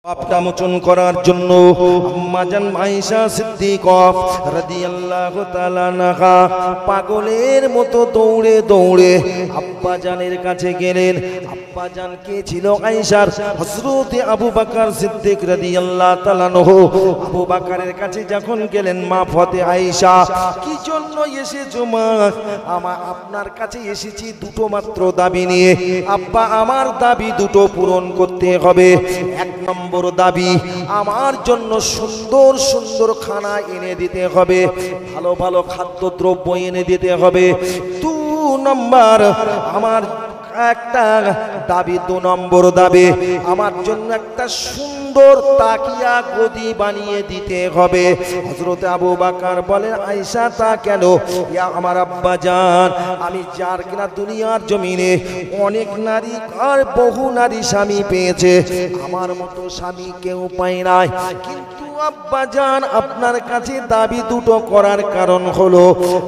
পাপটা মোচন করার জন্য আম্মা জান আয়েশা সিদ্দিকা রাদিয়াল্লাহু তাআলা আনহা পাগলের মতো দৌড়ে দৌড়ে আব্বা জানের কাছে গেলেন। আব্বা জান কে ছিল? আয়েশার হযরত আবু বকর সিদ্দিক রাদিয়াল্লাহু তাআলা আনহু। আবু বকরের কাছে যখন গেলেন, মা ফতে আয়েশা, কি জন্য এসেছো মা? আপনার কাছে এসেছি দুটো মাত্র দাবি নিয়ে। আব্বা, আমার দাবি দুটো পূরণ করতে হবে। এক নম্বর দাবি, আমার জন্য সুন্দর সুন্দর খানা এনে দিতে হবে, ভালো ভালো খাদ্যদ্রব্য এনে দিতে হবে। 2 নম্বর আমার একটা দাবি, 2 নম্বর দাবি, আমার জন্য একটা সুন্দর তাকিয়া গদি বানিয়ে দিতে হবে। হযরত আবু বকর বলেন, আয়েশা তা কেন? ইয়া আমার আব্বা জান, আমি যার কিনা দুনিয়ার জমিনে অনেক নারী আর বহু নারী স্বামী পেয়েছে, আমার মতো স্বামী কেউ পায় নাই। কিন্তু আব্বা জান, আপনার কাছে দাবি দুটো করার কারণ হলো,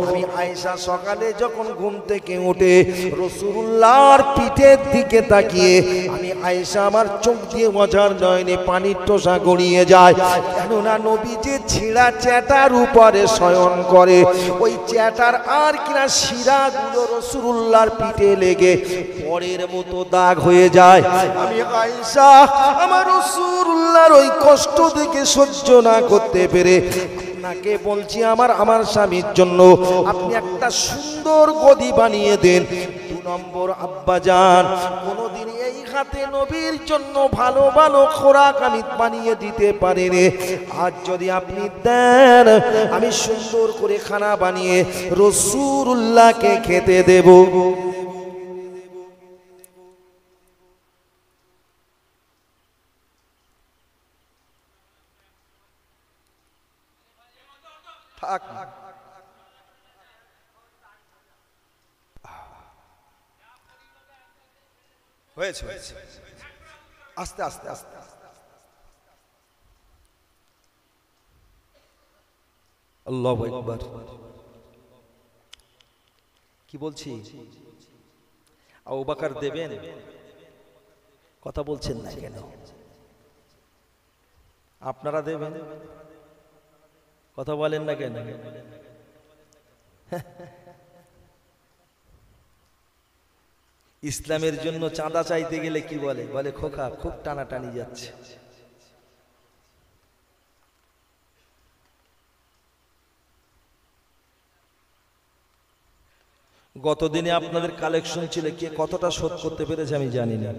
আমি আয়েশা সকালে যখন ঘুম থেকে উঠে রাসূলুল্লাহর পিঠের দিকে তাকিয়ে আমি আয়েশা আমার চোখ দিয়ে মজার নয়নে পানির টোসা গড়িয়ে যায়। কেননা নবী যে ছেঁড়া চ্যাটার উপরে শয়ন করে, ওই চ্যাটার আর কিনা শিরাগুলো রাসূলুল্লাহর পিঠে লেগে পরের মতো দাগ হয়ে যায়। আমি আয়েশা আমার রাসূলুল্লাহর ওই কষ্ট দেখে সহ্য না করতে পেরে আপনাকে বলছি, আমার স্বামীর জন্য আপনি একটা সুন্দর গদি বানিয়ে দেন। 2 নম্বর, আব্বা জান, কোনদিন এই হাতে নবীর জন্য ভালো ভালো খোরাক আমি বানিয়ে দিতে পারিনি। আজ যদি আপনি দেন, আমি সুন্দর করে খানা বানিয়ে রাসূলুল্লাহকে খেতে দেব। থাক, হয়েছে আস্তে আস্তে আস্তে। আল্লাহু আকবার। কি বলছি? আবু বকর দেবেন? কথা বলছেন না কেন? আপনারা দেবেন? কথা বলেন না কেন? ইসলামের জন্য চাঁদা চাইতে গেলে কি বলে? বলে খোকা খুব টানাটানি যাচ্ছে। গতদিনে আপনাদের কালেকশন ছিল, কে কতটা শোধ করতে পেরেছে আমি জানি না।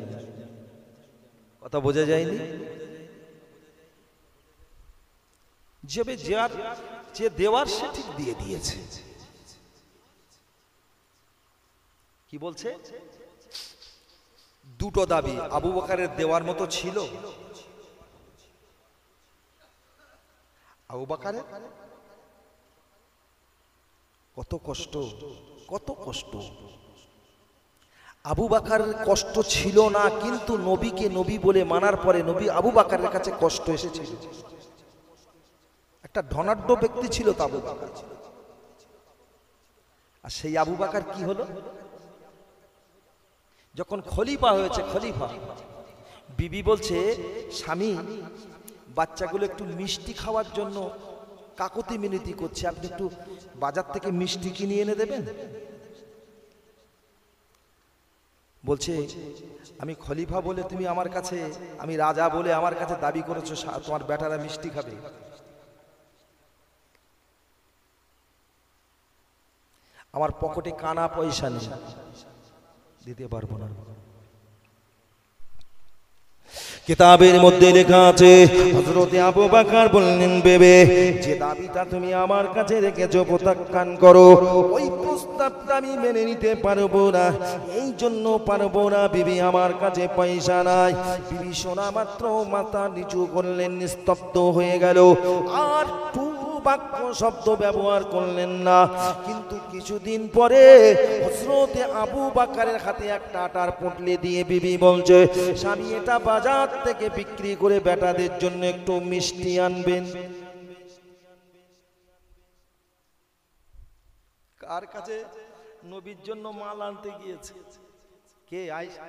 কথা বোঝা যায়নি? যে দেওয়ার সে ঠিক দিয়ে দিয়েছে। কি বলছে? দুটো দাবি আবু বকরের দেওয়ার মতো ছিল। আবু বকরের কত কষ্ট, কত কষ্ট। আবু বকরের কষ্ট ছিল না, কিন্তু নবীকে নবী বলে মানার পরে নবী আবু বকরের কাছে কষ্ট এসেছিল। একটা ধনাঢ্য ব্যক্তি ছিল তো আবু বকর। আর সেই আবু বকর কি হলো? যখন খলিফা হয়েছে, খলিফা, বিবি বলছে, স্বামী বাচ্চাগুলো একটু মিষ্টি খাওয়ার জন্য কাকুতি মিনতি করছে, আপনি একটু বাজার থেকে মিষ্টি কিনে এনে দেবেন। বলছে, আমি খলিফা বলে তুমি আমার কাছে, আমি রাজা বলে আমার কাছে দাবি করেছো তোমার বেটারা মিষ্টি খাবে? আমার পকেটে কানা পয়সা নেই, দিতে পারবো না। কিতাবের মধ্যে লেখা আছে, হযরত আবু বকর বললেন, বেবে যে দাবিটা তুমি আমার কাছে রেখেছো প্রত্যাখ্যান করো। ওই প্রস্তাবটা আমি মেনে নিতে পারবো না, এই জন্য পারবো না। বিবি, আমার কাছে পয়সা নাই। বিবি শোনা মাত্র মাথা নিচু করলেন, নিস্তব্ধ হয়ে গেল, আর বাক্য শব্দ ব্যবহার করলেন না। কিন্তু কিছুদিন পরে হযরত আবু বকরের হাতে একটা আটার পুঁটলি দিয়ে বিবি বলছে, স্বামী এটা বাজার থেকে বিক্রি করে বেটাদের জন্য একটু মিষ্টি আনবেন। কার কাছে নবীর জন্য মাল আনতে গিয়েছে? কে? আয়েশা।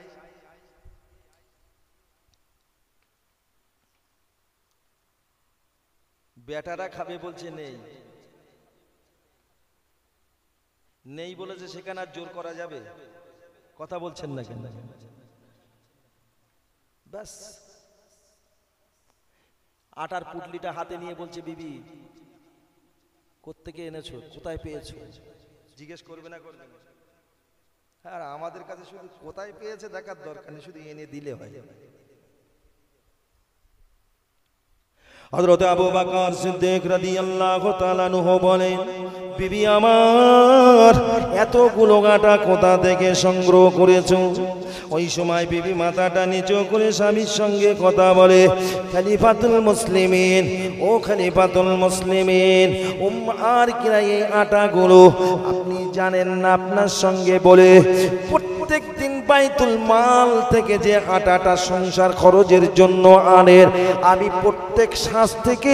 বেটারা খাবে বলছে নেই, নেই বলেছে সেখানে আর জোর করা যাবে? কথা বলছেন না কেন? ব্যাস আটার পুটলিটা হাতে নিয়ে বলছে, বিবি কোত্থেকে এনেছো, কোথায় পেয়েছো? জিজ্ঞেস করবে না? করবে না? আর আমাদের কাছে শুধু কোথায় পেয়েছে দেখার দরকার নেই, শুধু এনে দিলে হয়। হযরত আবু বকর সিদ্দিক রাদিয়াল্লাহু তাআলা আনহু বলেন, বিবি আমার এতগুলো আটা কোথা থেকে সংগ্রহ করেছো? ওই সময় বিবি মাথাটা নিচু করে স্বামীর সঙ্গে কথা বলে, খলিফাতুল মুসলিমিন, ও খলিফাতুল মুসলিমিন, আর কিরা এই আটাগুলো আপনি জানেন না? আপনার সঙ্গে বলে প্রত্যেক দিন বাইতুল মাল থেকে যে আটাটা সংসার খরচের জন্য আনেন, আমি প্রত্যেক শ্বাস থেকে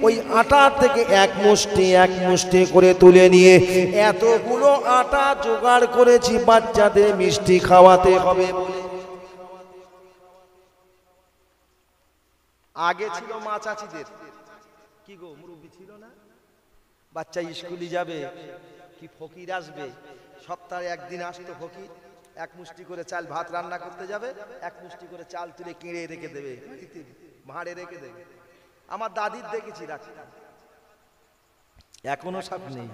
ওই আটা থেকে এক মুষ্টি করে তুলে নিয়ে এতগুলো আটা জোগাড় করেছি বাচ্চাদের মিষ্টি খাওয়াতে হবে বলে। আগে ছিল মা চাচিদের, কি গো মুরব্বি ছিল না? বাচ্চা স্কুলে যাবে কি ফকির আসবে, সপ্তাহে একদিন আসতো ফকির, এক মুষ্টি করে চাল ভাত রান্না করতে যাবে, এক মুষ্টি করে চাল তুলে কিনে রেখে দেবে, ভাঁড়ে রেখে দেবে। আমার দাদির দেখেছি রাখতে। এখনো সব নেই।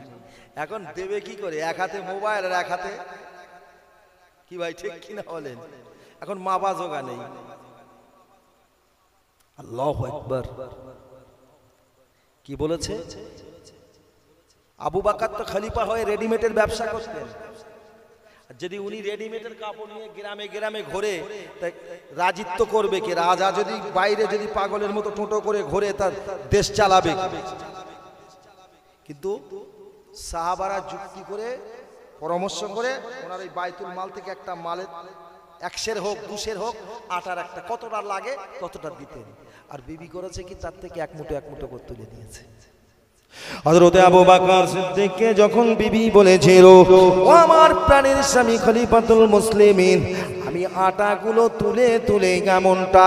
এখন দেবে কি করে? এক হাতে মোবাইল আর এক হাতে কি, ভাই ঠিক কিনা বলেন? এখন মা বাজোগা নেই। আল্লাহু আকবার। কি বলেছে? আবু বকর তো খলিফা হয়ে রেডিমেডের ব্যবসা করতেন। যদি উনি রেডিমেডের কাপড় নিয়ে গ্রামে গ্রামে ঘোরে, রাজিত্ব করবে কে? রাজা যদি বাইরে যদি পাগলের মতো টোটো করে ঘোরে, তার দেশ চালাবে। কিন্তু সাহাবারা যুক্তি করে পরামর্শ করে ওনার ওই বাইতুল মাল থেকে একটা মালের 100 হোক 200 হোক আটার একটা কতটা লাগে ততটা দিতেন। আর বিবি করেছে কি, তার থেকে এক মুঠো করে তুলে দিয়েছে। হযরত আবু বকর সিদ্দিককে যখন বিবি বলেছিল, ও আমার প্রাণের স্বামী খলিফাতুল মুসলিমিন, আমি আটাগুলো তুলে তুলে এমনটা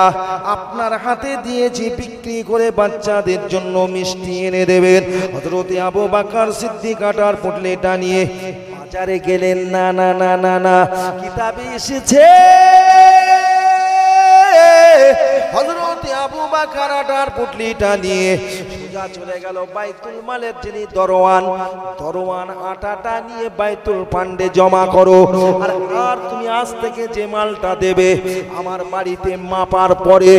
আপনার হাতে দিয়েছি, বিক্রি করে বাচ্চাদের জন্য মিষ্টি এনে দেবেন। হযরত আবু বকর সিদ্দিক আটার পুটলিটা নিয়ে বাজারে গেলেন। না না না না না, কিতাবে এসেছে হযরত আবু বকর আটার পুটলিটা নিয়ে সোজা চলে গেল বাইতুল মালের যিনি দরওয়ান আটাটা নিয়ে বাইতুল ফান্ডে জমা করো। আর তুমি আজ থেকে যে মালটা দেবে আমার বাড়িতে মাপার পরে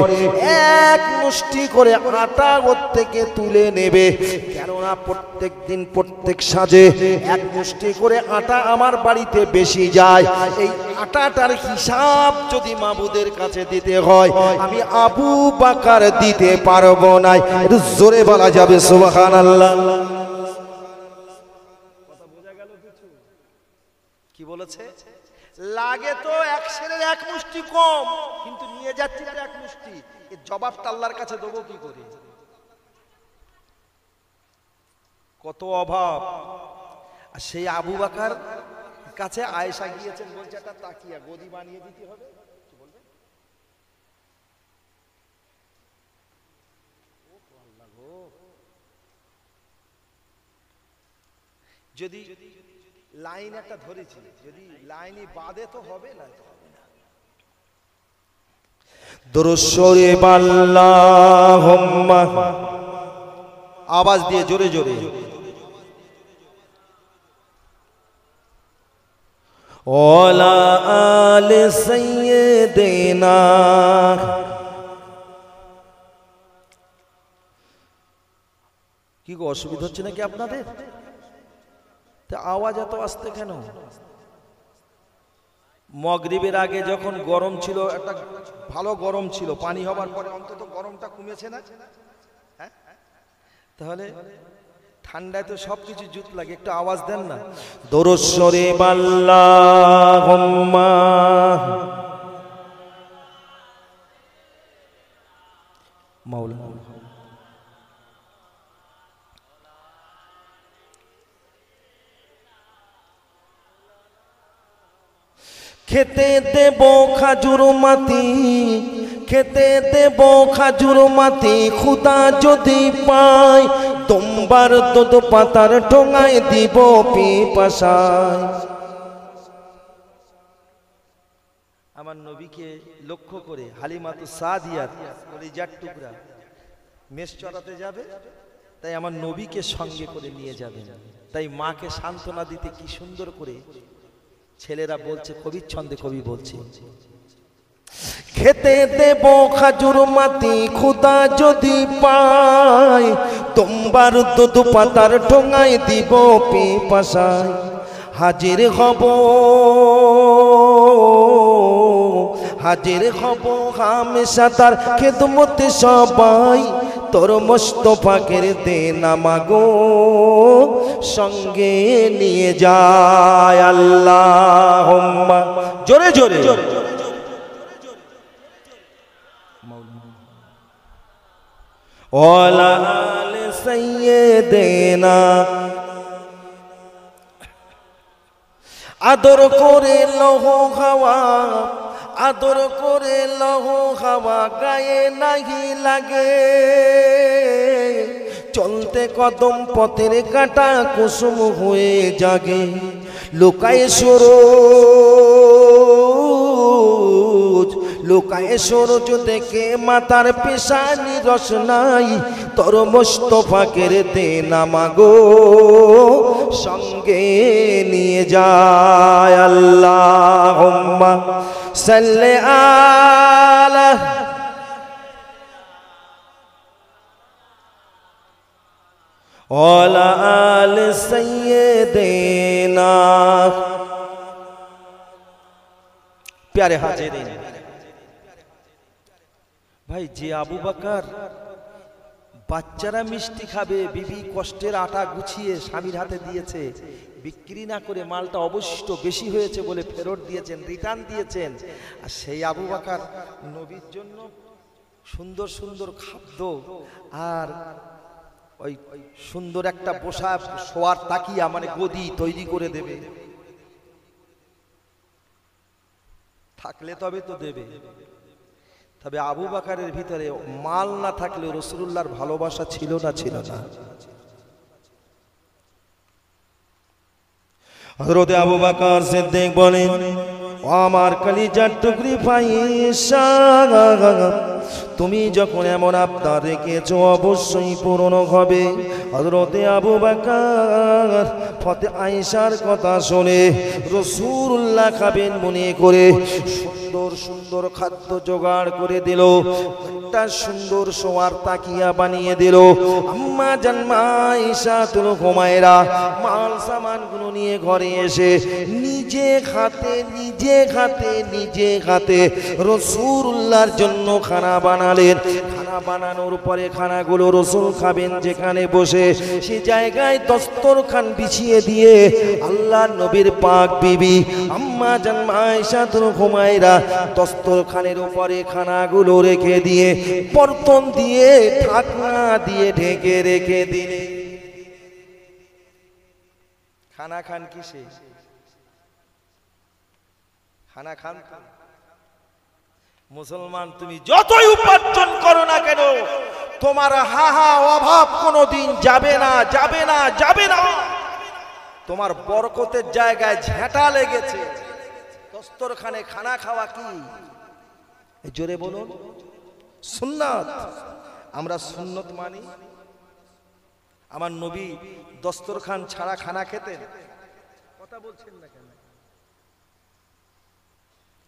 এক মুষ্টি করে আটা ওর থেকে তুলে নেবে, কেননা প্রত্যেক দিন প্রত্যেক সাজে এক মুষ্টি করে আটা আমার বাড়িতে বেশি যায়। এই আটাটার হিসাব যদি মাবুদের কাছে দিতে হয়, আমি আবু বকর দিতে পারবো না। একটু জোরে বলা যাবে সুবহানাল্লাহ। কথা বোঝা গেল কিছু? কি বলেছে? লাগে তো 100-এর এক মুষ্টি কম, কিন্তু নিয়ে যাচ্ছি তো এক মুষ্টি। এর জবাবটা আল্লাহর কাছে দেবো কি করে? কত অভাব। আর সেই আবু বকর কাছে আয়েশা গিয়েছেন, বলছে একটা তাকিয়া গদি বানিয়ে দিতে হবে। কি বলবে? যদি লাইন একটা ধরেছি, যদি লাইনই বাদে তো হবে না। দুরূদ শরীফ আল্লাহুম্মা, আওয়াজ দিয়ে জোরে জোরে। ওয়ালা আলে সাইয়্যিদিনা। কি গো, অসুবিধা হচ্ছে নাকি আপনাদের? তা আওয়াজ এত আসতে কেন? মাগরিবের আগে যখন গরম ছিল, একটা ভালো গরম ছিল, পানি হবার পরে অন্তত গরমটা কমেছে না? হ্যাঁ, তাহলে ঠান্ডায় তো সবকিছু জুত লাগে, একটু আওয়াজ দেন না। দুরূদ শরীফ আল্লাহুম্মা মাওলানা। খেতে দেব খাজুর মাতি, খেতে দেব খাজুর মাটি খুদা যদি পায়, তোমার দুধ পাতার ঠোঙায় দিব পিপাসায়। আমার নবীকে লক্ষ্য করে হালিমাতু সাদিয়া কলিজার টুকরা মেষ চড়াতে যাবে, তাই আমার নবীকে সঙ্গে করে নিয়ে যাবেন। তাই মাকে সান্ত্বনা দিতে কি সুন্দর করে ছেলেরা বলছে, কবির ছন্দে কবি বলছে, খেতে দেব খাজুর মাটি খুদা যদি পায়, তোমার দুধ পাতার ঠোঙায় দিব পিপাসায়। হাজির হব হাজির হব হামেশা তার খেদমতে সবাই, তোর মোস্তফাকের দেনা মাগো সঙ্গে নিয়ে যায়। আল্লাহুম্মা জোরে জোরে ওয়ালা আলে সাইয়্যিদিনা, আদর করে লহ হাওয়া আদর করে লহ হাওয়া গায়ে নাহি লাগে, চলতে কদম পথের কাটা কুসুম হয়ে জাগে। লুকায় সরোজ লুকায় সরোজ থেকে মাতার পেশানি রসনাই, তোর মোস্তফাকের দেনা মাগো সঙ্গে নিয়ে যায়। আল্লাহুম্মা সাল্লি আলা ওয়ালা আলি সাইয়্যিদিনা। প্যারে হাজিরিন ভাই, যে আবু বকর বাচ্চারা মিষ্টি খাবে, বিবি কষ্টের আটা গুছিয়ে স্বামীর হাতে দিয়েছে, বিক্রি না করে মালটা অবশিষ্ট বেশি হয়েছে বলে ফেরত দিয়েছেন, রিটার্ন দিয়েছেন। আর সেই আবু বকর নবীর জন্য সুন্দর সুন্দর খাদ্য আর ওই সুন্দর একটা বসা শোয়ার তাকিয়া মানে গদি তৈরি করে দেবে, থাকলে তবে তো দেবে। তবে আবু বকরের ভিতরে মাল না থাকলে রাসূলুল্লাহর ভালোবাসা ছিল না ছিল না। হযরত আবু বকর সিদ্দিক বলেন, ও আমার কলিজার টুকরি ফাইসা, তুমি যখন এমন আবদার রেখেছো অবশ্যই পূরণ হবে। হযরতে আবু বকর ফতে আয়েশার কথা শুনে রাসূলুল্লাহ খাবেন মনে করে সুন্দর সুন্দর খাদ্য জোগাড় করে দিল, একটা সুন্দর শোয়ার তাকিয়া বানিয়ে দিল। আম্মা জান আয়েশাতুল হুমায়রা মাল সামানগুলো নিয়ে ঘরে এসে নিজে খাতে রাসূলুল্লাহর জন্য খানা বানালেন। খানা বানানোর পরে খানাগুলো রাসূল খাবেন যেখানে বসে, সে জায়গায় দস্তরখান বিছিয়ে দিয়ে আল্লাহর নবীর পাক বিবি আম্মা জান আয়েশাতুল হুমায়রা দস্তরখানের উপরে খানাগুলো রেখে দিয়ে বর্তন দিয়ে ঢাকনা দিয়ে ঢেকে রেখে দিলেন। খানা খান কিসে? খানা খান মুসলমান, তুমি যতই উপার্জন করো না কেন তোমার হাহা অভাব কোনোদিন যাবে না, যাবে না, যাবে না। তোমার বরকতের জায়গায় ঝেঁটা লেগেছে। দস্তরখানে খানা খাওয়া কি? জোরে বলুন সুন্নাত। আমরা সুন্নত মানি। আমার নবী দস্তরখান ছাড়া খানা খেতেন? কথা বলছেন না কেন?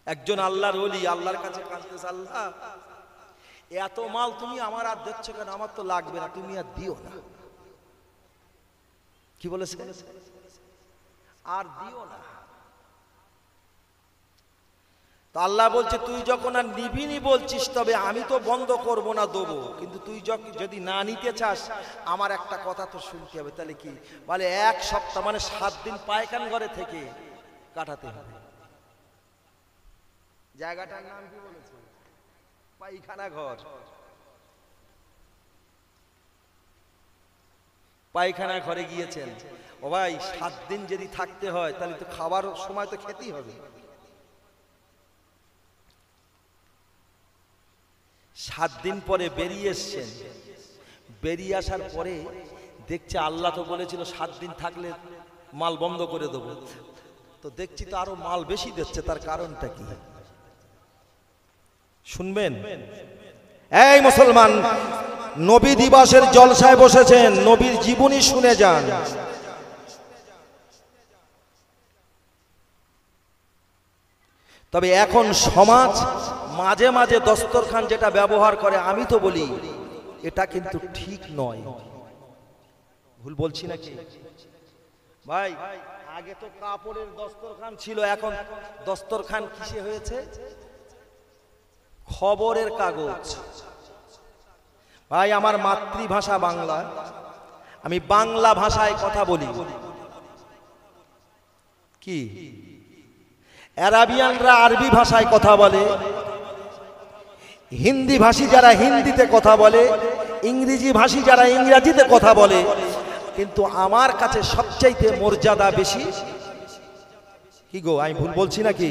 একজন আল্লাহর ওলি আল্লাহর কাছে কাঁদতেছে, আল্লাহ এত মাল তুমি আমার আর দিচ্ছ কেন? আমার তো লাগবে না, তুমি আর দিও না। কি বলেছে? আর দিও না। তো আল্লাহ বলছে, তুই যখন আর নিবিনি বলছিস তবে আমি তো বন্ধ করব না, দেবো। কিন্তু তুই যদি না নিতে চাস আমার একটা কথা তো শুনতে হবে। তাহলে কি বলে? 1 সপ্তাহ মানে 7 দিন পায়খান ঘরে থেকে কাটাতে হবে। জায়গাটার নাম কি বলেছে? পায়খানা ঘর। পায়খানা ঘরে গিয়েছেন, ও ভাই 7 দিন যদি থাকতে হয় তাহলে তো খাবার সময় তো খেতেই হবে। 7 দিন পরে বেরিয়ে এসছেন। বেরিয়ে আসার পরে দেখছে আল্লাহ তো বলেছিল 7 দিন থাকলে মাল বন্ধ করে দেবো, তো দেখছি তো আরো মাল বেশি দিচ্ছে। তার কারণটা কি শুনবেন? এই মুসলমান, নবী দিবসের জলসায় বসেছেন, নবীর জীবনী শুনে যান। তবে এখন সমাজ মাঝে মাঝে দস্তরখান যেটা ব্যবহার করে, আমি তো বলি এটা কিন্তু ঠিক নয়। ভুল বলছি নাকি ভাই? আগে তো কাপড়ের দস্তরখান ছিল, এখন দস্তরখান কিসে হয়েছে? খবরের কাগজ। ভাই আমার মাতৃভাষা বাংলা, আমি বাংলা ভাষায় কথা বলি। কি আরাবিয়ানরা আরবি ভাষায় কথা বলে, হিন্দি ভাষী যারা হিন্দিতে কথা বলে, ইংরেজি ভাষী যারা ইংরেজিতে কথা বলে, কিন্তু আমার কাছে সবচাইতে মর্যাদা বেশি। কি গো, আমি ভুল বলছি নাকি?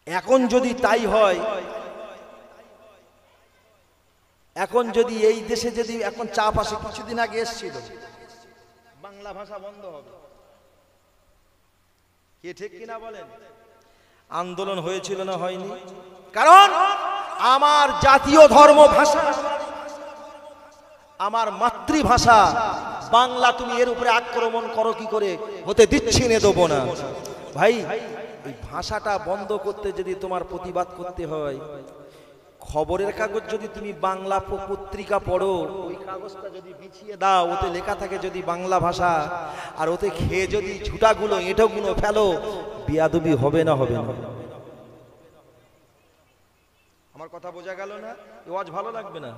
এখন যদি তাই হয়, এখন যদি এই দেশে যদি এখন চাপ আসে, কিছুদিন আগে এসেছিল বাংলা ভাষা বন্ধ হবে, কে ঠিক কিনা বলেন? আন্দোলন হয়েছিল না হয়নি? কারণ আমার জাতীয় ধর্ম ভাষা, আমার মাতৃভাষা বাংলা, তুমি এর উপরে আক্রমণ করো কি করে? হতে দিচ্ছি না, দেবো না। ভাই এই ভাষাটা বন্ধ করতে যদি তোমার প্রতিবাদ করতে হয়, খবরের কাগজ যদি তুমি বাংলা পত্রিকা পড়ো, ওই কাগজটা যদি বিছিয়ে দাও, ওতে লেখা থাকে যদি বাংলা ভাষা, আর ওতে খেয়ে যদি ঝুটাগুলো এঁটোগুলো ফেলো, বিয়াদবি হবে না? হবে না? আমার কথা বোঝা গেল না? ওয়াজ ভালো লাগবে না?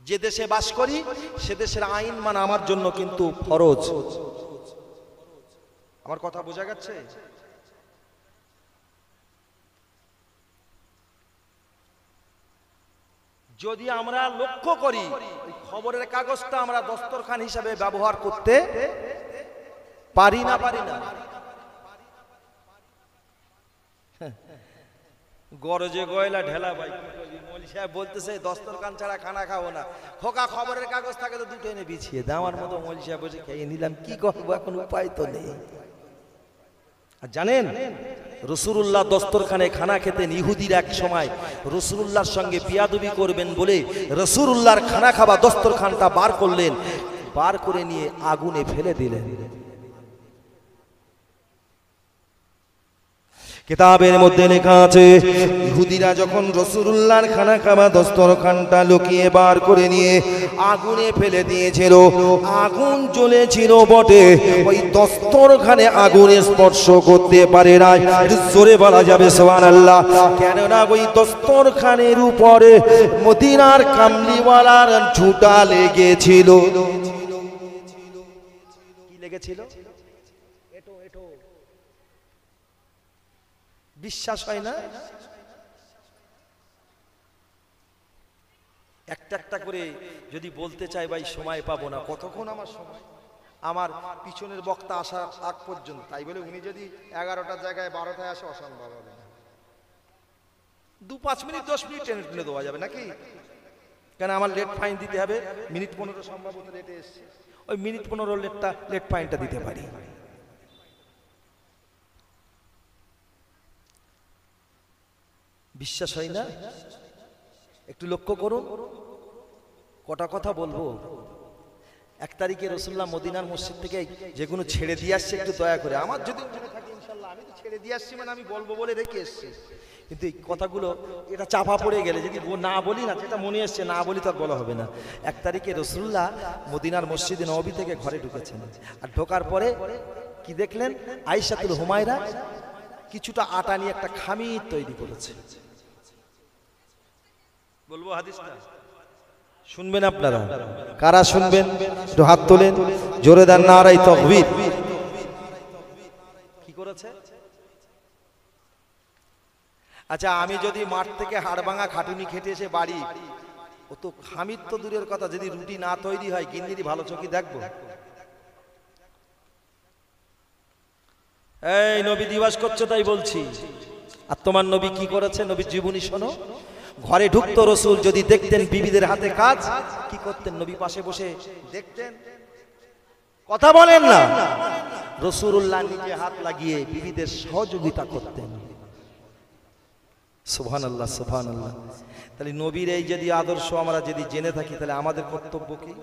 যে দেশে বাস করি সে দেশের আইন মানা আমার জন্য কিন্তু ফরজ। আমার কথা বোঝা গেছে? যদি আমরা লক্ষ্য করি, খবরের কাগজটা আমরা দস্তরখান হিসাবে ব্যবহার করতে পারি না? পারি না? গরজে গয়লা ঢেলা ভাই, মৌলী সাহেব বলতেছে দস্তরখান ছাড়া খানা খাবো না। খোকা খবরের কাগজ থাকে তো দুটো এনে বিছিয়ে দাও, আমার মতো মৌলী সাহেব বসে খেয়ে নিলাম, কি করবো এখন, উপায় তো নেই। আর জানেন রাসূলুল্লাহ দস্তরখানে খানা খেতেন। ইহুদিরা এক সময় রাসূলুল্লাহর সঙ্গে বিয়াদবি করবেন বলে রাসূলুল্লাহর খানা খাওয়া দস্তরখানটা বার করলেন, বার করে নিয়ে আগুনে ফেলে দিলেন। কিতাবের মধ্যে লেখা আছে, ইহুদিরা যখন রাসূলুল্লাহর খানা খাওয়া দস্তরখানটা লুকিয়ে বার করে নিয়ে আগুনে ফেলে দিয়েছিল, আগুন জ্বলেছিল বটে, ওই দস্তরখানে আগুনে স্পর্শ করতে পারে না। জোরে বলা যাবে সুবহানাল্লাহ। কেননা ওই দস্তরখানের উপরে মদিনার কামলিওয়ালার ঝুঁটা লেগেছিল। কি লেগেছিল? বিশ্বাস হয় না? একটা একটা করে যদি বলতে চাই ভাই, সময় পাবো না। কতক্ষণ আমার সময়? আমার পিছনের বক্তা আসা আগ পর্যন্ত। তাই বলে উনি যদি 11টার জায়গায় 12টায় আসে, অসম্ভব হবে না। 2-5 মিনিট 10 মিনিট টেনে টেনে দেওয়া যাবে নাকি? কেন আমার লেট ফাইন দিতে হবে? মিনিট 15 সম্ভবত লেটে এসছে, ওই মিনিট 15 লেট ফাইনটা দিতে পারি। বিশ্বাস হয় না? একটু লক্ষ্য করুন, কটা কথা বলবো। 1 তারিখে রাসূলুল্লাহ মদিনার মসজিদ থেকে যেগুলো ছেড়ে দিয়ে আসছে, একটু দয়া করে, আমার যদি মনে থাকে ইনশাআল্লাহ আমি তো ছেড়ে দিয়ে আসছি, মানে আমি বলবো বলে রেখে এসছি। কিন্তু এই কথাগুলো এটা চাপা পড়ে গেলে যদি না বলি না, যেটা মনে এসছে না বলি তো আর বলা হবে না। 1 তারিখে রাসূলুল্লাহ মদিনার মসজিদে নববী থেকে ঘরে ঢুকেছেন, আর ঢোকার পরে কি দেখলেন? আয়েশাতুল হুমায়রা কিছুটা আটা নিয়ে একটা খামির তৈরি করেছে। বলবো হাদিসটা, শুনবেন আপনারা? কারা শুনবেন একটু হাত তোলেন, জোরে দেন নারায়ে তাকবীর। কি করেছে? আচ্ছা, আমি যদি মাঠ থেকে হাড়ভাঙা খাটুনি খেটে এসে বাড়ি, ও তো খামির তো দূরের কথা, যদি রুটি না তৈরি হয় গিন্নিরই ভালো চোখে দেখবো? এই নবী দিবস করছো তাই বলছি। আর তোমার নবী কি করেছে নবীর জীবনী শোনো। ঘরে ঢুকতো রসুল, যদি দেখতেন বিবিদের হাতে কাজ, কি করতেন? নবী পাশে বসে দেখতেন, কথা বলেন না। রাসূলুল্লাহ নিজে হাত লাগিয়ে বিবিদের সহযোগিতা করতেন। সুবহানাল্লাহ সুবহানাল্লাহ। তাহলে নবীর এই যদি আদর্শ আমরা যদি জেনে থাকি, তাহলে আমাদের কর্তব্য কি?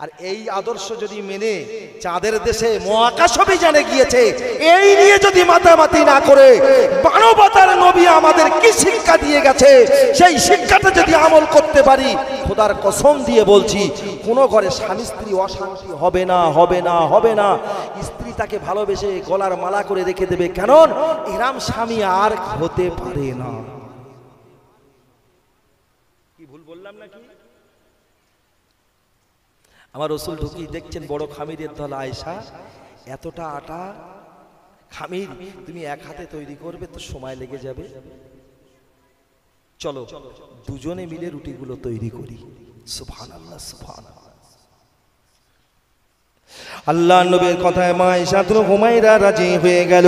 আর এই আদর্শ যদি মেনে চাঁদের দেশে মহাকাশ অভিযানে গিয়েছে, এই নিয়ে যদি মাতামাতি না করে মানবতার নবী আমাদের কি শিক্ষা দিয়ে গেছে, সেই শিক্ষাটা যদি আমল করতে পারি, খোদার কসম দিয়ে বলছি, কোনো ঘরে স্বামী স্ত্রী অশান্তি হবে না, হবে না, হবে না। স্ত্রী তাকে ভালোবেসে গলার মালা করে রেখে দেবে, কারণ এরাম স্বামী আর হতে পারে না। কি ভুল বললাম নাকি? আমার রসুল ঢুকি দেখছেন বড় খামিরের দল আয়েশা, এতটা আটা খামির তুমি এক হাতে তৈরি করবে তো সময় লেগে যাবে, চলো দুজনে মিলে রুটিগুলো তৈরি করি। সুবহানাল্লাহ সুবহানাল্লাহ। আল্লাহ নবীর কথায় মা আয়েশাতুল হুমায়রা রাজি হয়ে গেল।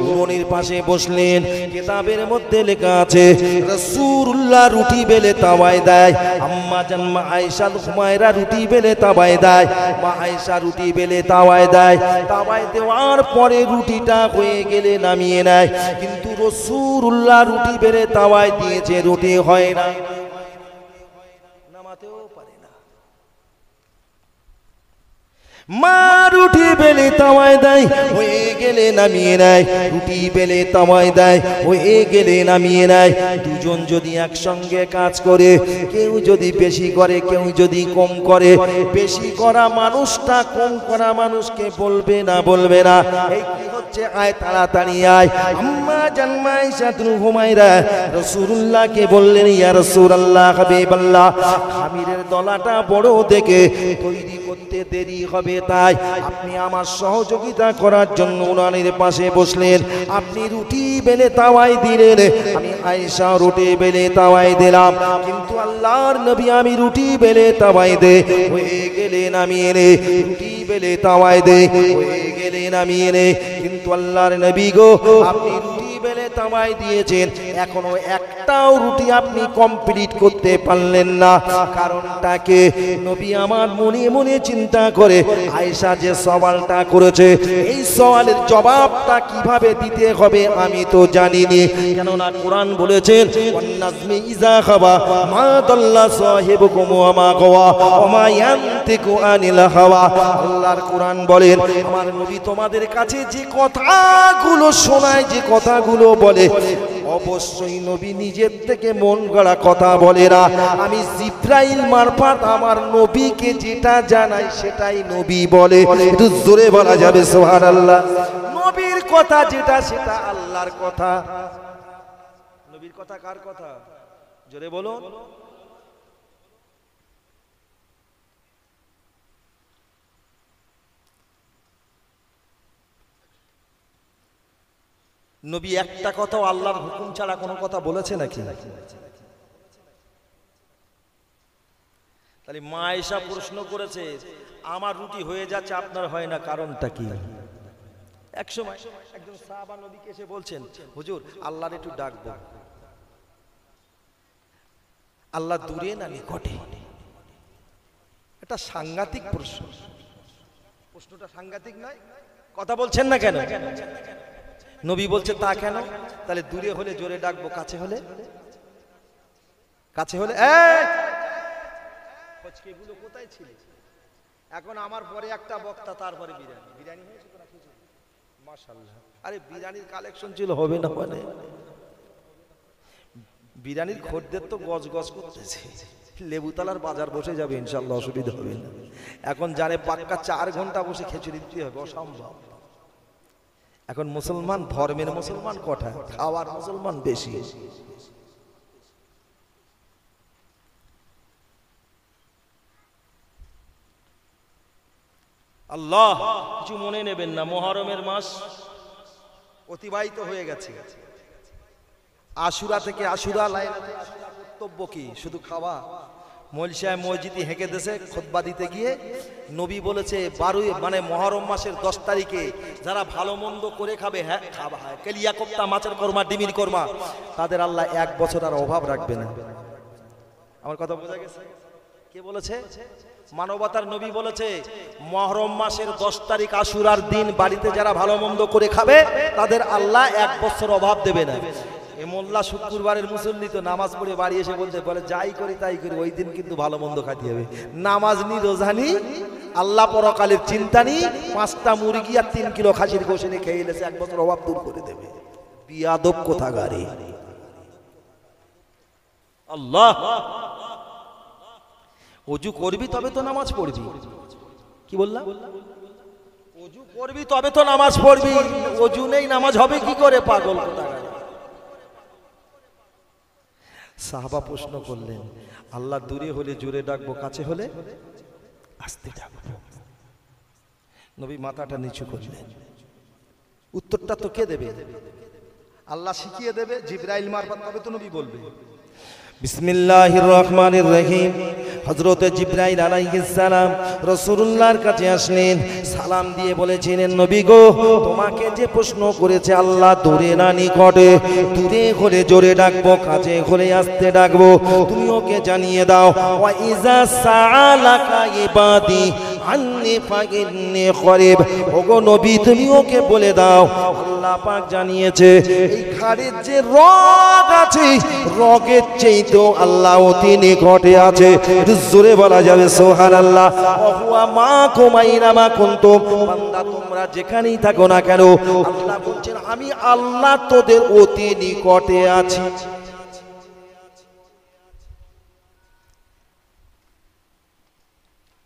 উনুনের পাশে বসলেন। কিতাবের মধ্যে লেখা আছে রাসূলুল্লাহ রুটি বেলে তাওয়ায় দেয়, আম্মা জান মা আয়েশাতুল হুমায়রা রুটি বেলে তাওয়ায় দেয়। মা আয়েশা রুটি বেলে তাওয়ায় দেয়, তাওয়ায় দেওয়ার পরে রুটিটা হয়ে গেলে নামিয়ে নেয়। কিন্তু রাসূলুল্লাহ রুটি বেলে তাওয়ায় দিয়েছে, রুটি হয় না, নামাতেও পারে না। মা রুটি বেলে তাওয়ায় দেয়, হয়ে গেলে নামিয়ে নেয়। রুটি বেলে তাওয়ায় দেয়, হয়ে গেলে নামিয়ে নেয়। দুজন যদি একসঙ্গে কাজ করে, কেউ যদি বেশি করে, কেউ যদি কম করে, বেশি করা মানুষটা কম করা মানুষকে বলবে না, বলবে না এই কি হচ্ছে, আয় তাড়াতাড়ি আয়। আম্মা জান মা আয়েশাতুল হুমায়রা রাসূলুল্লাহকে বললেন, ইয়া রাসূলুল্লাহ হাবিবাল্লাহ, খামিরের দলাটা বড় দেখে তৈরি করতে দেরি হবে, তাই আপনি আমার সহযোগিতা করার জন্য উনানের পাশে বসলেন। আপনি রুটি বেলে তাওয়ায় দিলেন, আমি আয়েশা রুটি বেলে তাওয়ায় দিলাম। কিন্তু আল্লাহর নবী আমি রুটি বেলে তাওয়ায় দে, হয়ে গেলে নামিয়ে নে, রুটি বেলে তাওয়ায় দে, হয়ে গেলে নামিয়ে নে। কিন্তু আল্লাহর নবী গো, আপনি রুটি বেলে তাওয়ায় দিয়েছেন, এখনো একটাও রুটি আপনি কমপ্লিট করতে পারলেন না। কারণটাকে নবী আমার মনে মনে চিন্তা করে, আয়েশা যে সওয়ালটা করেছে, এই সওয়ালের জবাবটা কিভাবে দিতে হবে আমি তো জানিনি। কেননা কোরআন বলেছেন, ওয়ান্নাজমি ইযা খাওয়া মা দাল্লা সাহিবুকুম ওয়া মা গাওয়া ওয়া মা ইয়ানতিকু আনিল হাওয়া। আল্লাহর কোরআন বলেন, আমার নবী তোমাদের কাছে যে কথাগুলো শোনায়, যে কথাগুলো বলে, অবশ্যই নবী নিজের থেকে মন গড়া কথা বলে না। আমি জিবরাইল মারফত আমার নবীকে যেটা জানাই সেটাই নবী বলে। একটু জোরে বলা যাবে সুবহানাল্লাহ। নবীর কথা যেটা, সেটা আল্লাহর কথা। নবীর কথা কার কথা? জোরে বলুন। নবী একটা কথাও আল্লাহর হুকুম ছাড়া কোনো কথা বলেছে নাকি? তাহলে মা আয়েশা প্রশ্ন করেছে, আমার রুটি হয়ে যাচ্ছে আপনার হয় না, কারণটা কি? একসময় একজন সাহাবা নবীকে এসে বলছেন, হুজুর আল্লাহর একটু ডাকবো, আল্লাহ দূরে না নিকটে? এটা সাংঘাতিক প্রশ্ন। প্রশ্নটা সাংঘাতিক নয়? কথা বলছেন না কেন? নবী বলছে তা কেন? তাহলে দূরে হলে জোরে ডাকবো, কাছে হলে? কাছে হলে এগুলো কোথায় ছিল? এখন আমার পরে একটা বক্তা, তারপরে বিরিয়ানি। বিরিয়ানি হয়েছে তো নাকি? মাশাআল্লাহ। আরে বিরিয়ানির কালেকশন ছিল, হবে না মানে? বিরিয়ানির খদ্দের তো গজ গজ করতেছে। লেবুতলার বাজার বসে যাবে ইনশাআল্লাহ, অসুবিধা হবে না। এখন জানে পাক্কা 4 ঘন্টা বসে খিচুড়ি দিতে হবে, অসম্ভব। এখন মুসলমান, ধর্মের মুসলমান কটা, খাওয়ার মুসলমান বেশি। আল্লাহ কিছু মনে নেবেন না, মুহররমের মাস অতিবাহিত হয়ে গেছে। আশুরা থেকে আশুরা, লাইলাতুল আশুরা কর্তব্য কি? শুধু খাওয়া? মৌলভী সাহেব মসজিদে হেঁকে দেশে খুতবা দিতে গিয়ে নবী বলেছে 12 মানে মুহররম মাসের 10 তারিখে যারা ভালো মন্দ করে খাবে, হ্যাঁ খাওয়া হয়, কেলিয়া কোপ্তা, মাছের কোরমা, ডিমির কোরমা, তাদের আল্লাহ 1 বছর আর অভাব রাখবে না। আমার কথা বোঝা গেছে? কে বলেছে? মানবতার নবী বলেছে মুহররম মাসের 10 তারিখ আশুরার দিন বাড়িতে যারা ভালো মন্দ করে খাবে তাদের আল্লাহ 1 বছর অভাব দেবে না। এ মোল্লা শুক্রবারের মুসল্লি তো নামাজ পড়ে বাড়ি এসে বলতে বলে যাই করি তাই করি, ওই দিন কিন্তু ভালো মন্দ খাইতে হবে। নামাজ নি, রোজা নি, আল্লাহ পরকালের চিন্তা নি, 5টা মুরগি আর 3 কিলো খাসির গোশত নিয়ে খেয়ে এলেছে 1 বছর অভাব দূর করে দেবে। বিয়াদব কোথাকারে। আল্লাহ, ওযু করবি তবে তো নামাজ পড়বি। কি বললাম? ওযু করবি তবে তো নামাজ পড়বি, ওযু নেই নামাজ হবে কি করে? পাগল কোথাকারে। সাহাবা প্রশ্ন করলেন, আল্লাহ দূরে হলে জোরে ডাকবো, কাছে হলে আস্তে ডাকবো। নবী মাথাটা নিচু করলেন। উত্তরটা তো কে দেবে? আল্লাহ শিখিয়ে দেবে, জিবরাইল মারফত, তবে তো নবী বলবে। বিসমিল্লাহির রহমানির রহিম। হযরত জিবরাইল আলাইহিস সালাম রাসূলুল্লাহর কাছে আসলেন, সালাম দিয়ে বলেছিলেন, নবী গো, তোমাকে যে প্রশ্ন করেছে আল্লাহ দূরে না নিকটে, দূরে হলে জোরে ডাকবো, কাছে হলে আস্তে ডাকবো, তুমি ওকে জানিয়ে দাও, ওয়া ইজা সাআলাকা ইবাদি আন্নী ফাইন্নী করিব। ওগো নবী, তুমি ওকে বলে দাও আল্লাহ পাক জানিয়েছে এই ঘাড়ের যে রগ আছে, রগের চেয়ে তো আল্লাহ অতি নিকটে আছে। জোরে বলা যাবে সুবহানাল্লাহ। ওয়া মাকুম আইনা মা কুনতুম, বান্দা তোমরা যেখানেই থাকো না কেন, আল্লাহ বলছেন আমি আল্লাহ তোদের অতি নিকটে আছি।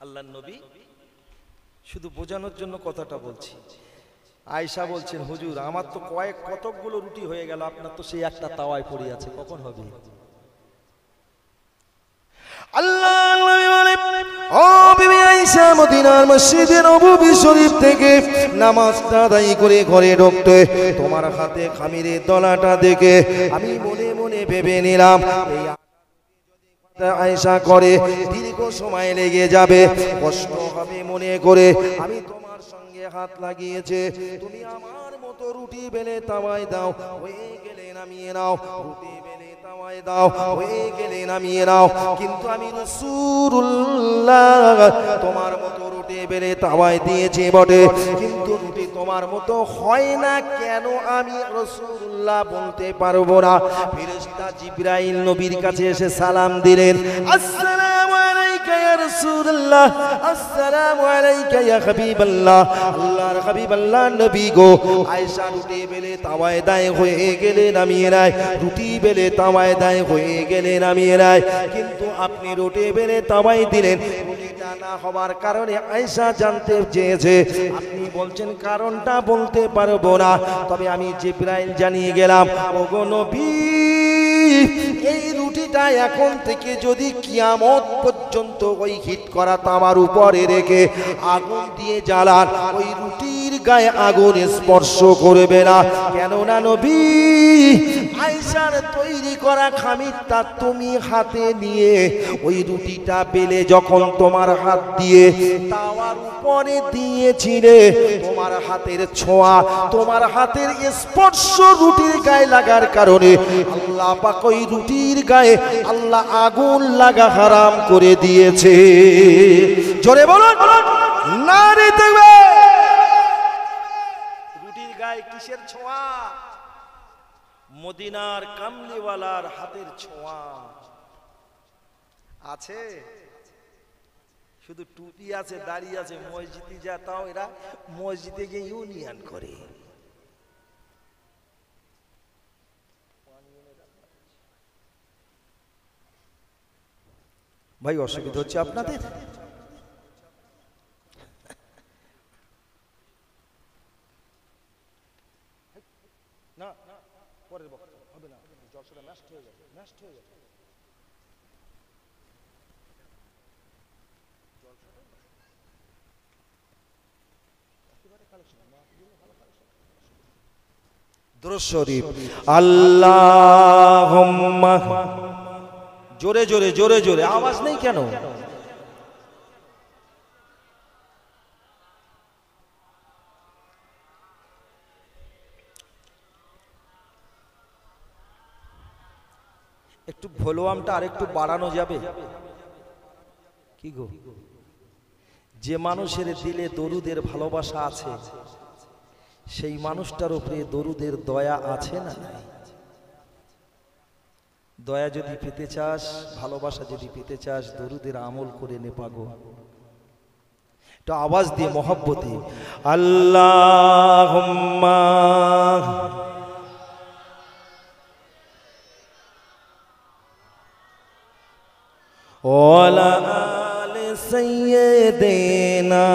আল্লাহর নবী শুধু বোঝানোর জন্য কথাটা বলছি। আয়েশা বলছেন, হুজুর আমার তো কতকগুলো রুটি হয়ে গেল, আপনার তো সেই একটা তাওয়ায় পড়ে আছে, কখন হবে? আল্লাহ নবী বলে, ও বিবি আয়েশা, মদিনার মসজিদে নববী শরীফ থেকে নামাজটা আদায় করে ঘরে ঢুকতে তোমার হাতে খামিরের দলাটা দেখে আমি মনে মনে ভেবে নিলাম এই আয়েশা করে দীর্ঘ সময় লেগে যাবে, কষ্ট হবে মনে করে আমি তোমার সঙ্গে হাত লাগিয়েছে। তুমি আমার মতো রুটি বেলে তাওয়ায় দাও, হয়ে গেলে নামিয়ে নাও, রুটি বেলে তাওয়ায় দাও, হয়ে গেলে নামিয়ে নাও। কিন্তু আমি রাসূলুল্লাহ তোমার মতো রুটি বেলে তাওয়ায় দিয়েছি বটে, কিন্তু রুটি তোমার মতো হয় না কেন আমি রাসূলুল্লাহ বলতে পারবো না। ফেরেশতা জিবরাইল নবীর কাছে এসে সালাম দিলেন, আসসালামু আলাইকা ইয়া রাসূলুল্লাহ, আসসালামু আলাইকা ইয়া হাবিবাল্লাহ। আল্লাহর হাবিব, আল্লাহর নবী গো, আয়েশা রুটি বেলে তাওয়ায় দায় হয়ে গেলে নামিয়ে নেয়, রুটি বেলে তাওয়ায় দায় হয়ে গেলে নামিয়ে নেয়, কিন্তু আপনি রুটি বেলে তাওয়ায় দিলেন। রুটিটা না হওয়ার কারণে আয়েশা জানতে চেয়েছে, আপনি বলছেন কারণটা বলতে পারবো না, তবে আমি জিবরাইল জানিয়ে গেলাম, ওগো নবী, এই রুটিটা এখন থেকে যদি কিয়ামত পর্যন্ত ওই হিট করা তামার উপরে রেখে আগুন দিয়ে জ্বালান, ওই রুটির গায়ে আগুন স্পর্শ করবে না। কেননা নবী, আয়েশার তৈরি করা খামিরটা তুমি হাতে নিয়ে ওই রুটিটা বেলে যখন তোমার হাত দিয়ে তাওয়ার উপরে দিয়েছিলে, তোমার হাতের ছোঁয়া, তোমার হাতের স্পর্শ রুটির গায়ে লাগার কারণে আল্লাহ পাক ওই রুটির গায়ে আল্লাহ আগুন লাগা হারাম করে দিয়েছে। জোরে বলুন নারে তাকবীর। রুটির গায়ে কিসের ছোঁয়া? মদিনার কামলিওয়ালার হাতের ছোঁয়া আছে। শুধু টুপি আছে, দাড়ি আছে, মসজিদে যা তাও এরা মসজিদে গিয়ে ইউনিয়ন করে। ভাই অসুবিধা হচ্ছে আপনাদের? না পরের বক্তব্য হবে না, জলসাটা নষ্ট হয়ে যাবে, নষ্ট হয়ে যাবে। দুরূদ শরীফ। আল্লাহুম্মা, জোরে জোরে জোরে জোরে, আওয়াজ নেই কেন? একটু ভলিউমটা আরেকটু বাড়ানো যাবে কি গো? যে মানুষের দিলে দরুদের ভালোবাসা আছে, সেই মানুষটার উপরে দরুদের দয়া আছে না? দয়া যদি পেতে চাস, ভালোবাসা যদি পেতে চাস, দরুদের আমল করে নে পাগো। তো আওয়াজ দিয়ে মহব্বতে আল্লাহুম্মা ওয়ালা আলি সাইয়্যিদিনা।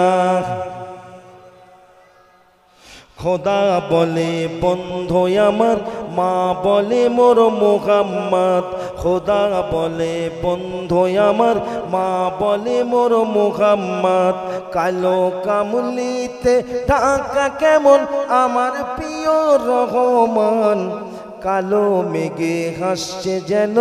খোদা বলে বন্ধু আমার, মা বলে মোর মুহাম্মদ। খোদা বলে বন্ধু আমার, মা বলে মোর মুহাম্মদ। কালো কামলিতে ঢাকা কেমন আমার প্রিয় রহমান। কালো মেঘে হাসছে যেন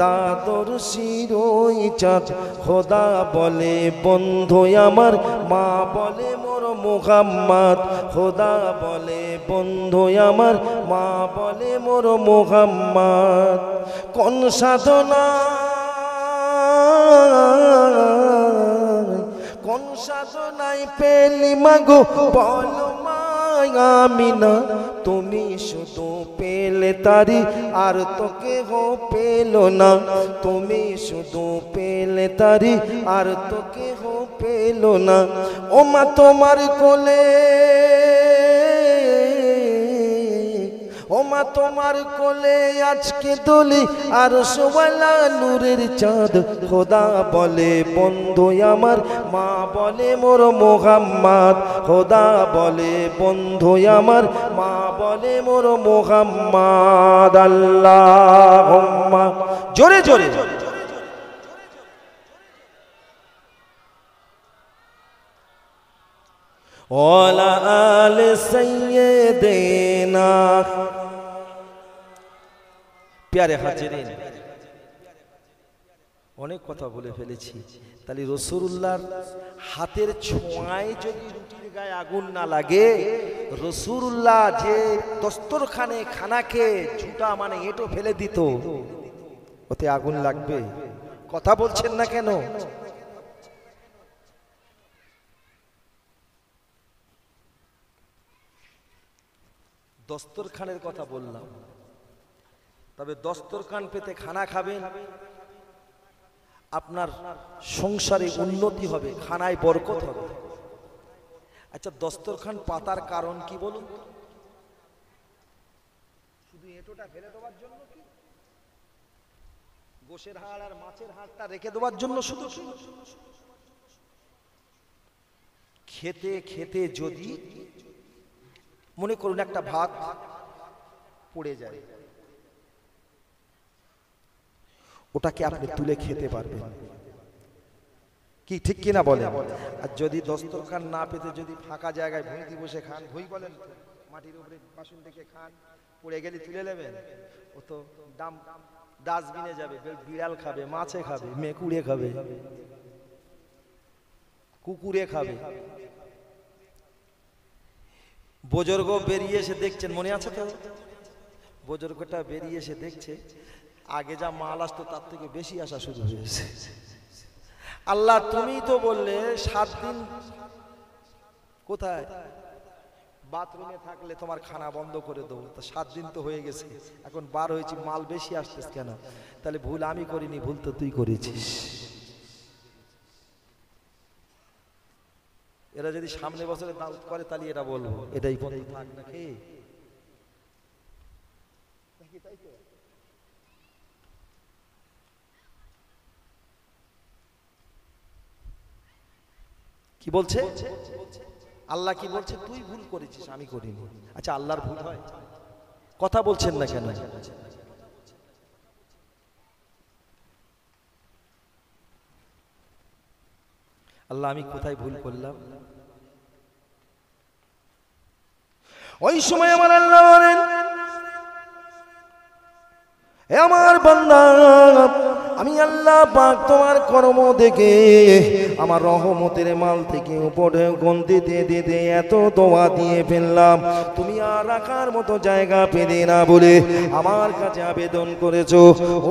দাদর শিরোই চাঁদ। খোদা বলে বন্ধু আমার, মা বলে মোর মুহাম্মদ। খোদা বলে বন্ধু আমার, মা বলে মোর মুহাম্মদ। কোন সাধনা, কোন সাধনায় পেলি মাগো বলো আমিনা। তুমি শুধু পেলে তারি, আর তো কেহ পেল না। তুমি শুধু পেলে তারি, আর তো কেহ পেল না। ও মা তোমার কোলে, ও মা তোমার কোলে আজকে দোলে আর সোয়ালা নূরের চাঁদ। খোদা বলে বন্ধু আমার, মা বলে মোর মুহাম্মদ। খোদা বলে বন্ধু আমার, মা বলে মোর মুহাম্মদ। আল্লাহুম্মা, জোরে জোরে ওয়ালা আলি সাইয়্যিদিনা। প্যারে হাজিরিন, অনেক কথা বলে ফেলেছি। তাহলে রাসূলুল্লাহর হাতের ছোঁয়ায় যদি রুটির গায়ে আগুন না লাগে, রাসূলুল্লাহ যে দস্তরখানে খানাকে ঝুটা মানে এঁটো ফেলে দিত, ওতে আগুন লাগবে? কথা বলছেন না কেন? দস্তরখানের কথা বললাম, তবে দস্তরখান পেতে খানা খাবেন, আপনার সংসারে উন্নতি হবে, খানায় বরকত হবে। আচ্ছা, দস্তরখান পাতার কারণ কি বলুন? শুধু এঁটোটা ফেলে দেওয়ার জন্য কি? গোশের হাড় আর মাছের হাড়টা রেখে দেওয়ার জন্য শুধু? খেতে খেতে যদি মনে করুন একটা ভাত পড়ে যায়, ওটাকে আপনি তুলে খেতে পারবেন কি? ঠিক কিনা বলেন? আর যদি দস্তরখান না পেতে যদি ফাঁকা জায়গায় ভুঁইতে বসে খান, ভুঁই বলেন, মাটির উপরে বাসন থেকে খান, পড়ে গেলে তুলে নেবেন, ও তো ডাস্টবিনে যাবে। বিড়াল খাবে, মাছে খাবে, মেকুড়ে খাবে, কুকুরে খাবে। বুজুর্গ বেরিয়ে এসে দেখছেন, মনে আছে তো? বুজুর্গটা বেরিয়ে এসে দেখছে আগে যা মাল আসতো তার থেকে বেশি আসা শুরু হয়েছে। আল্লাহ, তুমি তো বললে 7 দিন কোথায় বাথরুমে থাকলে তোমার খানা বন্ধ করে দেবো, তা 7 দিন তো হয়ে গেছে, এখন বার হয়েছি, মাল বেশি আসতেছে কেন? তাহলে ভুল আমি করিনি, ভুল তো তুই করেছিস। এরা যদি সামনে বছরে দাওয়াত করে তাহলে এরা বলবো এটাই বন্ধ থাক নাকি? কি বলছে আল্লাহ? কি বলছে? তুই ভুল করেছিস, আমি করিনি। আচ্ছা, আল্লাহর ভুল হয়? কথা বলছেন না কেন? আল্লাহ, আমি কোথায় ভুল করলাম? ওই সময় আমার আল্লাহ বলেন, হে আমার বান্দা, আমি আল্লাহ পাক তোমার কর্ম দেখে আমার রহমতের মাল থেকে উপরে গন্তি দিতে এত দোয়া দিয়ে ফেললাম, তুমি আর রাখার মতো জায়গা পেলে না বলে আমার কাছে আবেদন করেছো।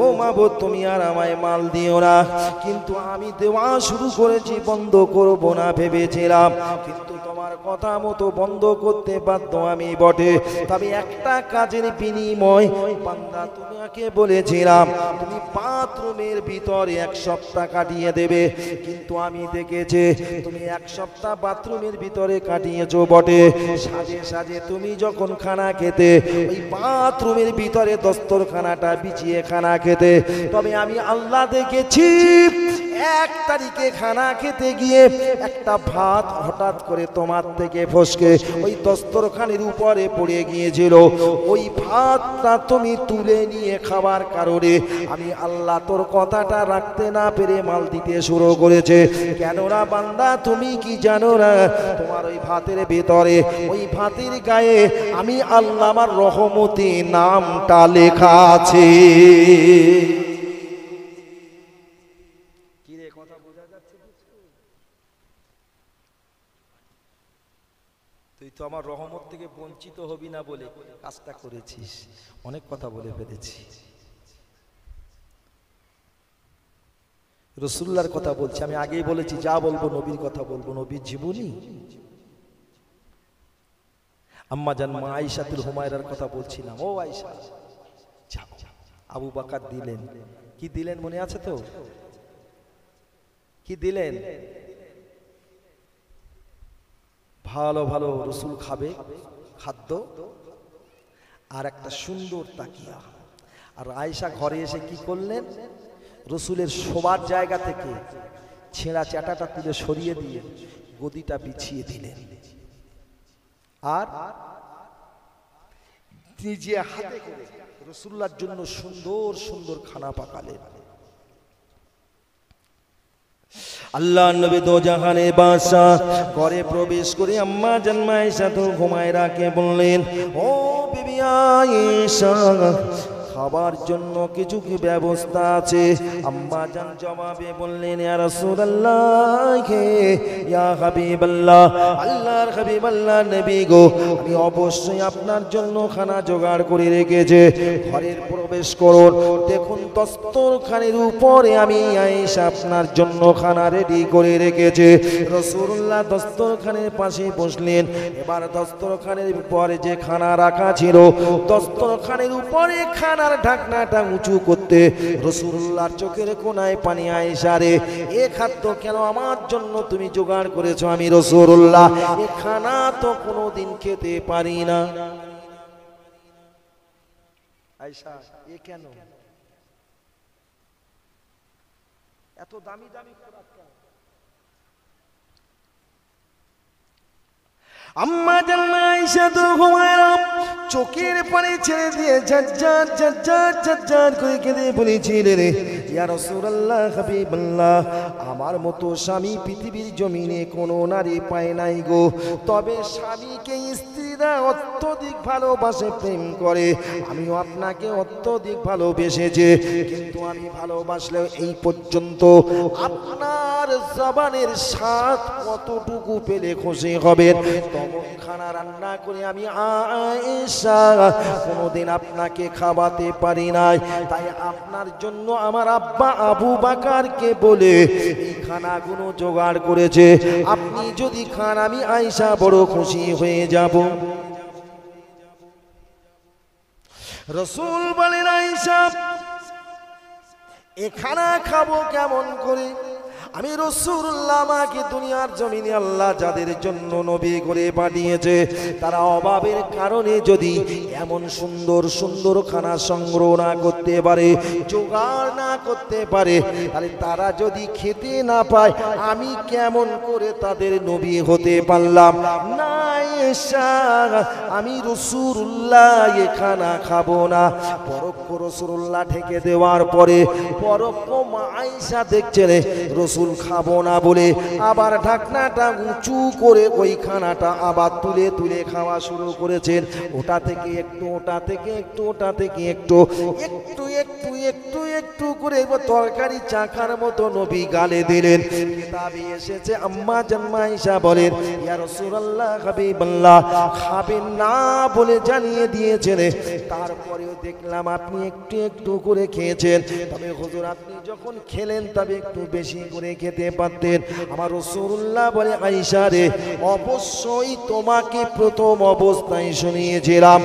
ও মাবুদ, তুমি আর আমায় মাল দিও না। কিন্তু আমি দেওয়া শুরু করেছি, বন্ধ করব না ভেবেছিলাম, কিন্তু তোমার কথা মতো বন্ধ করতে বাধ্য আমি বটে। তবে একটা কাজের বিনিময় বান্দা, তোমাকে বলেছিলাম তুমি বাথরুমের ভিতরে 1 সপ্তাহ কাটিয়ে দেবে, কিন্তু আমি দেখেছি তুমি 1 সপ্তাহ বাথরুমের ভিতরে কাটিয়েছো বটে। সাজে সাজে তুমি যখন খানা খেতে ওই বাথরুমের ভিতরে দস্তরখানাটা বিছিয়ে খানা খেতে, তবে আমি আল্লাহ দেখেছি 1 তারিখে খানা খেতে গিয়ে একটা ভাত হঠাৎ করে তোমার থেকে ফসকে ওই দস্তরখানের উপরে পড়ে গিয়েছিল। ওই ভাতটা তুমি তুলে নিয়ে খাবার কারণে আমি আল্লাহ তোর কথাটা রাখতে না পেরে মাল দিতে শুরু করেছে। কেননা বান্দা, তুমি কি জানো না তোমার ওই ভাতের ভেতরে, ওই ভাতের গায়ে আমি আল্লাহ আমার রহমতি নামটা লেখা আছে। তুই তো আমার রহমত থেকে বঞ্চিত হবি না বলে কাজটা করেছিস। অনেক কথা বলে ফেলেছি। রাসূলুল্লাহর কথা বলছি, আমি আগেই বলেছি যা বলবো নবীর কথা বলবো, নবীর জীবনী। আম্মা জান মা আয়েশাতুল হুমায়রার কথা বলছিলাম। ও আয়েশা, আবু বকর দিলেন, কি দিলেন মনে আছে তো? কি দিলেন? ভালো ভালো রসুল খাবে খাদ্য আর একটা সুন্দর তাকিয়া। আর আয়েশা ঘরে এসে কি করলেন? রসুলের শোবার জায়গা থেকে ছেঁড়া চাটাটা তুলে সরিয়ে দিয়ে গদিটা বিছিয়ে দিলেন, আর নিজে হাতে করে রাসূলুল্লাহর জন্য সুন্দর সুন্দর খানা পাকালেন। আল্লাহ নবী দো জাহানের বাদশা ঘরে প্রবেশ করে আম্মা জান আয়েশাতুল হুমায়রাকে বললেন, ও বিবি আয়েশা, খাবার জন্য কিছু কি ব্যবস্থা আছে? আম্মা জান জবাবে বললেন, ইয়া রাসূলুল্লাহ, ইয়া হাবিবাল্লাহ, আল্লাহর হাবিব, আল্লাহর নবী গো, আমি অবশ্যই আপনার জন্য খানা জোগাড় করে রেখেছি। ঘরের প্রবেশ করুন, দেখুন দস্তরখানের উপরে আমি আয়েশা আপনার জন্য খানা রেডি করে রেখেছি। রাসূলুল্লাহ দস্তরখানের পাশে বসলেন। এবার দস্তরখানের উপরে যে খানা রাখা ছিল, দস্তরখানের উপরে খানার ঢাকনাটা উঁচু করতে রাসূলুল্লাহর চোখের কোণায় পানি। আয়েশা রে, এ খাদ্য কেন আমার জন্য তুমি জোগাড় করেছো? আমি রাসূলুল্লাহ এ খানা তো কোনোদিন খেতে পারি না। আয়েশা, এ কেন এত দামি দামি খোরাক কেন? আম্মা জান আয়েশাতুল হুমায়রা চোখের পানি ছেড়ে দিয়ে ঝরঝর ঝরঝর ঝরঝর করে কেঁদে বলেছিলেন, ইয়া রাসূলুল্লাহ, হাবিবাল্লাহ, আমার মতো স্বামী পৃথিবীর জমিনে কোনো নারী পায় নাই গো। তবে স্বামীকে স্ত্রীরা অত্যধিক ভালোবাসে, প্রেম করে। আমিও আপনাকে অত্যধিক ভালোবেসেছি, কিন্তু আমি ভালোবাসলেও এই পর্যন্ত আপনার জবানের স্বাদ কতটুকু পেলে খুশি হবেন তেমন খানা রান্না করে আমি আয়েশা কোনোদিন আপনাকে খাওয়াতে পারি নাই। তাই আপনার জন্য আমার আব্বা আবু বকরকে বলে এই খানাগুলো জোগাড় করেছে। আপনি যদি খান আমি আয়েশা বড় খুশি হয়ে যাব। রাসূল বলেন, আয়েশা, এ খানা খাবো কেমন করে? আমি রাসূলুল্লাহ, আমাকে দুনিয়ার জমিনে আল্লাহ যাদের জন্য নবী করে পাঠিয়েছে, তারা অভাবের কারণে যদি এমন সুন্দর সুন্দর খানা সংগ্রহ না করতে পারে, জোগাড় না করতে পারে, তাহলে তারা যদি খেতে না পায়, আমি কেমন করে তাদের নবী হতে পারলাম? না আয়েশা, আমি রাসূলুল্লাহ এ খানা খাবো না। পরোক্ষ রাসূলুল্লাহ ঢেকে দেওয়ার পরে পরোক্ষ মা আয়েশা দেখছেন রাসূল রসুল খাবো না বলে আবার ঢাকনাটা উঁচু করে ওই খানাটা আবার তুলে তুলে খাওয়া শুরু করেছেন। ওটা থেকে একটু, ওটা থেকে একটু, ওটা থেকে একটু, একটু একটু একটু একটু করে তরকারি চাখার মতো নবী গালে দিলেন। কিতাবে এসেছে আম্মা জান আয়েশা বলেন, ইয়া রাসূলুল্লাহ হাবিবাল্লাহ খাবেন না বলে জানিয়ে দিয়েছেন, তারপরেও দেখলাম আপনি একটু একটু করে খেয়েছেন। তবে হুজুর আপনি যখন খেলেন তবে একটু বেশি করে খেতে পারতেন। আমার রাসূলুল্লাহ বলে, আয়েশা রে, অবশ্যই তোমাকে প্রথম অবস্থায় শুনিয়েছিলাম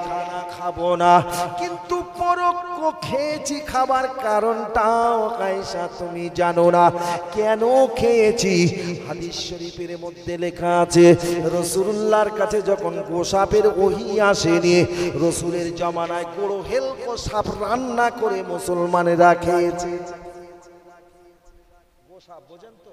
খানা খাবো না, কিন্তু পরোক্ষ খেয়েছি। খাবার কারণটাও আয়েশা তুমি জানো না কেন খেয়েছি। হাদিস শরীফের মধ্যে লেখা আছে, রাসূলুল্লাহর কাছে যখন গোশাপের ওহী আসেনি, রাসূলের জামানায় গরু হেল গোশাপ রান্না করে মুসলমানেরা খেয়েছে। গোশাপ বোঝেন তো?